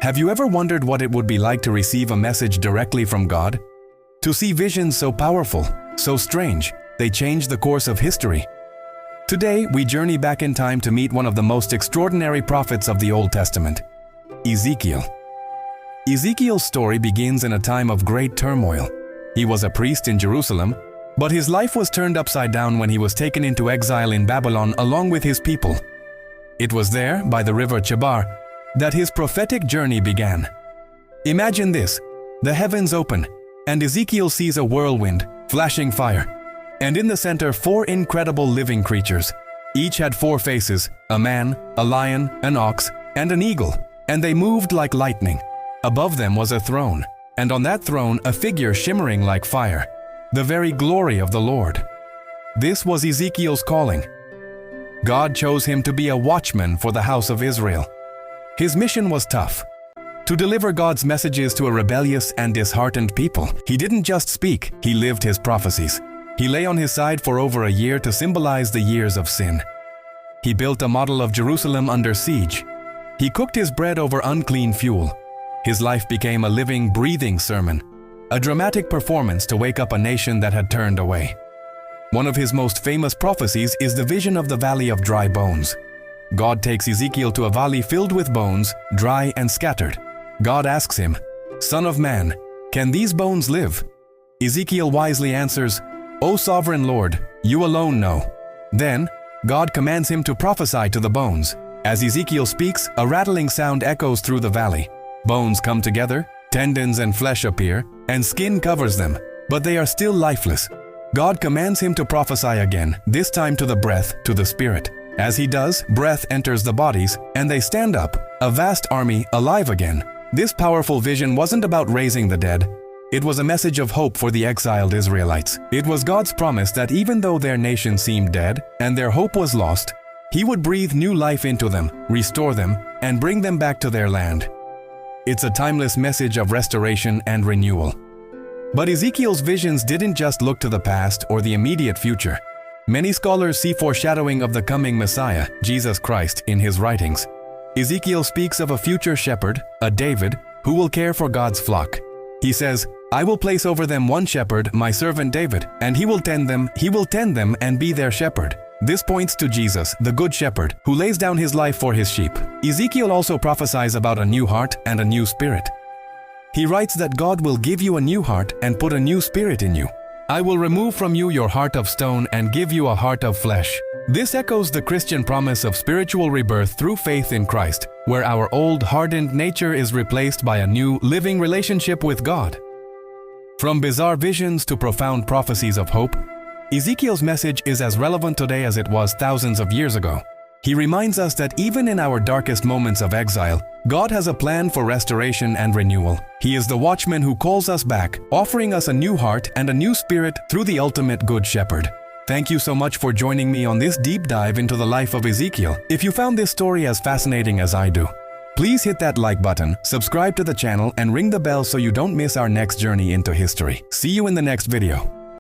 Have you ever wondered what it would be like to receive a message directly from God? To see visions so powerful, so strange, they change the course of history. Today, we journey back in time to meet one of the most extraordinary prophets of the Old Testament, Ezekiel. Ezekiel's story begins in a time of great turmoil. He was a priest in Jerusalem, but his life was turned upside down when he was taken into exile in Babylon along with his people. It was there, by the river Chebar, that his prophetic journey began. Imagine this: the heavens open, and Ezekiel sees a whirlwind, flashing fire, and in the center 4 incredible living creatures. Each had 4 faces: a man, a lion, an ox, and an eagle, and they moved like lightning. Above them was a throne, and on that throne a figure shimmering like fire, the very glory of the Lord. This was Ezekiel's calling. God chose him to be a watchman for the house of Israel. His mission was tough: to deliver God's messages to a rebellious and disheartened people. He didn't just speak, he lived his prophecies. He lay on his side for over a year to symbolize the years of sin. He built a model of Jerusalem under siege. He cooked his bread over unclean fuel. His life became a living, breathing sermon, a dramatic performance to wake up a nation that had turned away. One of his most famous prophecies is the vision of the Valley of Dry Bones. God takes Ezekiel to a valley filled with bones, dry and scattered. God asks him, "Son of man, can these bones live?" Ezekiel wisely answers, "O sovereign Lord, you alone know." Then, God commands him to prophesy to the bones. As Ezekiel speaks, a rattling sound echoes through the valley. Bones come together, tendons and flesh appear, and skin covers them, but they are still lifeless. God commands him to prophesy again, this time to the breath, to the spirit. As he does, breath enters the bodies, and they stand up, a vast army, alive again. This powerful vision wasn't about raising the dead. It was a message of hope for the exiled Israelites. It was God's promise that even though their nation seemed dead and their hope was lost, He would breathe new life into them, restore them, and bring them back to their land. It's a timeless message of restoration and renewal. But Ezekiel's visions didn't just look to the past or the immediate future. Many scholars see foreshadowing of the coming Messiah, Jesus Christ, in his writings. Ezekiel speaks of a future shepherd, a David, who will care for God's flock. He says, "I will place over them one shepherd, my servant David, and he will tend them and be their shepherd." This points to Jesus, the Good Shepherd, who lays down his life for his sheep. Ezekiel also prophesies about a new heart and a new spirit. He writes that God will give you a new heart and put a new spirit in you. "I will remove from you your heart of stone and give you a heart of flesh." This echoes the Christian promise of spiritual rebirth through faith in Christ, where our old, hardened nature is replaced by a new, living relationship with God. From bizarre visions to profound prophecies of hope, Ezekiel's message is as relevant today as it was thousands of years ago. He reminds us that even in our darkest moments of exile, God has a plan for restoration and renewal. He is the watchman who calls us back, offering us a new heart and a new spirit through the ultimate Good Shepherd. Thank you so much for joining me on this deep dive into the life of Ezekiel. If you found this story as fascinating as I do, please hit that like button, subscribe to the channel, and ring the bell so you don't miss our next journey into history. See you in the next video.